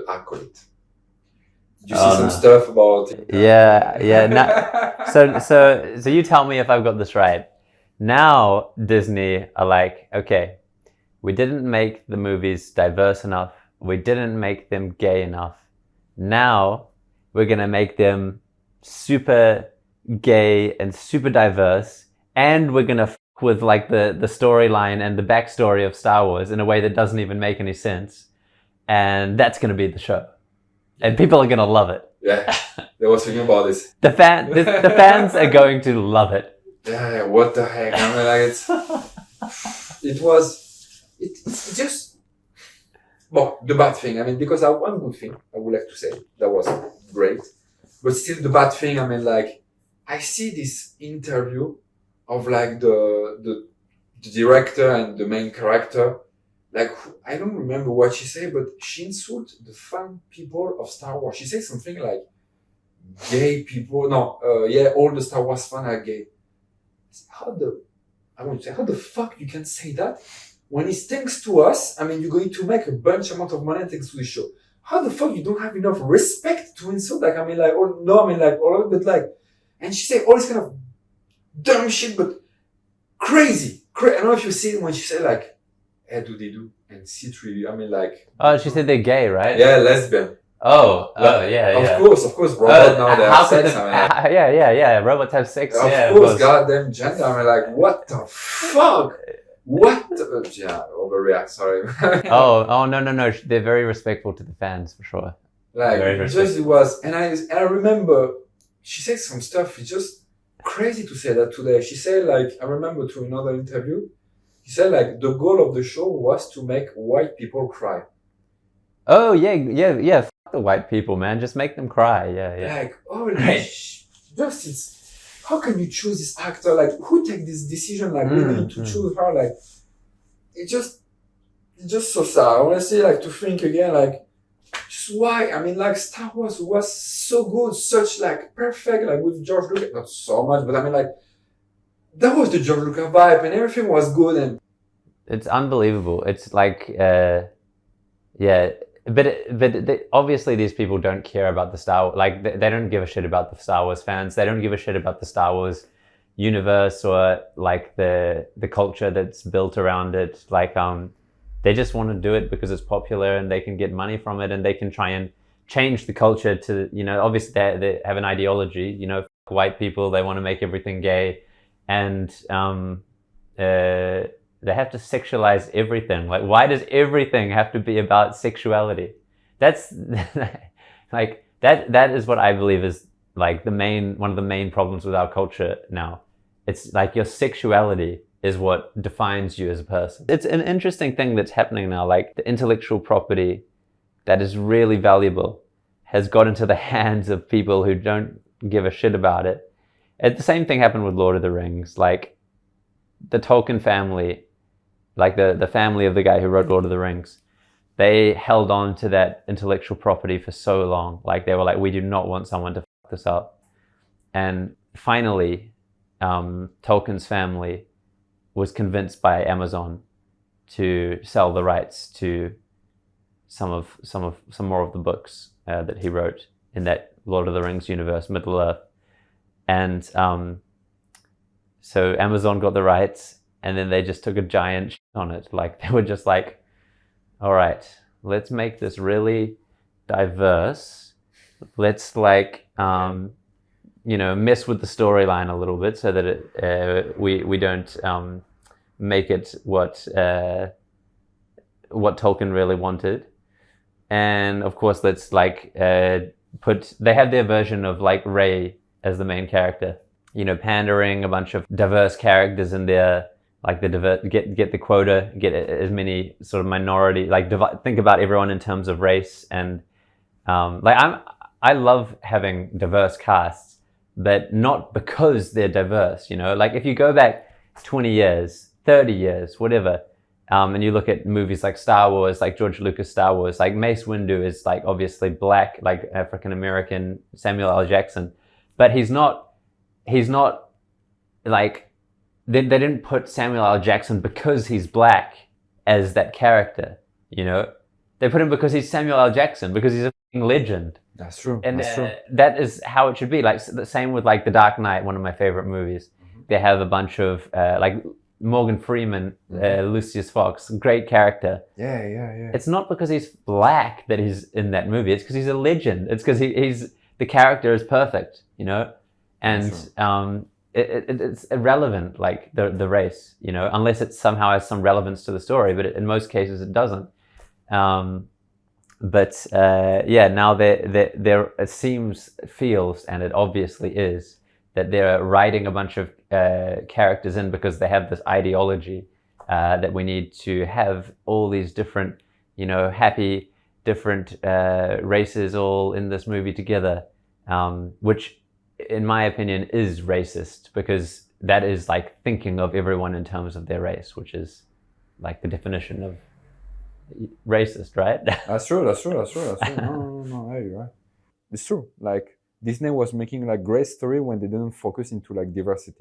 Acolyte. Did you see some stuff about it? Yeah. So you tell me if I've got this right. Now Disney are like, okay, we didn't make the movies diverse enough. We didn't make them gay enough. Now we're gonna make them super gay and super diverse, and we're gonna fuck with like the storyline and the backstory of Star Wars in a way that doesn't even make any sense. And that's gonna be the show. And people are gonna love it. Yeah, they was thinking about this. The fans are going to love it. Yeah, what the heck? I mean, like it's just, well, the bad thing. I mean, because I have one good thing I would like to say that was great, but still the bad thing. I mean, like I see this interview of like the director and the main character. Like, I don't remember what she said, but she insulted the fan people of Star Wars. She said something like, gay people, all the Star Wars fans are gay. How the fuck you can say that? When it's thanks to us, I mean, you're going to make a bunch amount of money thanks to the show. How the fuck you don't have enough respect to insult? Like, I mean, like, all of it, but like, and she said all this kind of dumb shit, but crazy. I don't know if you see it when she said like, do and C3. I mean, like. Oh, she said they're gay, right? Yeah, lesbian. Yeah. Of course, robots now they have sex. Yeah. Robots have sex. Of yeah, course, goddamn gender. I mean, like, what the fuck? What? Yeah, overreact. Sorry. No. They're very respectful to the fans for sure. Like, it was, and I remember she said some stuff. It's just crazy to say that today. She said, like, I remember to another interview. He said, like, the goal of the show was to make white people cry. Oh, yeah. Fuck the white people, man. Just make them cry. Yeah. Like, how can you choose this actor? Like, who take this decision? Like, we need to choose her. Like, it's just so sad. Honestly, like, to think again, like, just why? I mean, like, Star Wars was so good, such, like, perfect, like, with George Lucas. Not so much, but I mean, like, that was the George Lucas vibe, and everything was good. And it's unbelievable. It's like, obviously these people don't care about the Star Wars. Like they don't give a shit about the Star Wars fans. They don't give a shit about the Star Wars universe or like the culture that's built around it. Like they just want to do it because it's popular and they can get money from it and they can try and change the culture to, you know, obviously they have an ideology. You know, white people, they want to make everything gay. And they have to sexualize everything. Like, why does everything have to be about sexuality? That's like that is what I believe is like one of the main problems with our culture now. It's like your sexuality is what defines you as a person. It's an interesting thing that's happening now. Like the intellectual property that is really valuable has got into the hands of people who don't give a shit about it. The same thing happened with Lord of the Rings. Like the Tolkien family, like the family of the guy who wrote Lord of the Rings, they held on to that intellectual property for so long. Like they were like, we do not want someone to fuck this up. And finally, Tolkien's family was convinced by Amazon to sell the rights to some more of the books that he wrote in that Lord of the Rings universe, Middle Earth. And so Amazon got the rights, and then they just took a giant shit on it. Like they were just like, all right, let's make this really diverse. Let's like, mess with the storyline a little bit so that we don't make it what Tolkien really wanted. And of course, let's like they have their version of like Rey as the main character, you know, pandering a bunch of diverse characters in there, like get the quota, get as many sort of minority, like think about everyone in terms of race. And I love having diverse casts, but not because they're diverse, you know, like if you go back 20 years, 30 years, whatever, and you look at movies like Star Wars, like George Lucas Star Wars, like Mace Windu is like obviously black, like African American, Samuel L. Jackson. But he's not like, they didn't put Samuel L. Jackson because he's black as that character, you know? They put him because he's Samuel L. Jackson, because he's a fucking legend. That's true. And That's true. that is how it should be. Like the same with like The Dark Knight, one of my favorite movies. They have a bunch of like Morgan Freeman, Lucius Fox, great character. Yeah. It's not because he's black that he's in that movie. It's because he's a legend. It's because he's the character is perfect, you know, and it's irrelevant, like the race, you know, unless it somehow has some relevance to the story. But in most cases, it doesn't. Now there it feels, and it obviously is, that they're writing a bunch of characters in because they have this ideology that we need to have all these different, you know, happy different races all in this movie together, which in my opinion is racist, because that is like thinking of everyone in terms of their race, which is like the definition of racist, right? That's true. No, yeah, you're right. It's true. Like Disney was making like great story when they didn't focus into like diversity.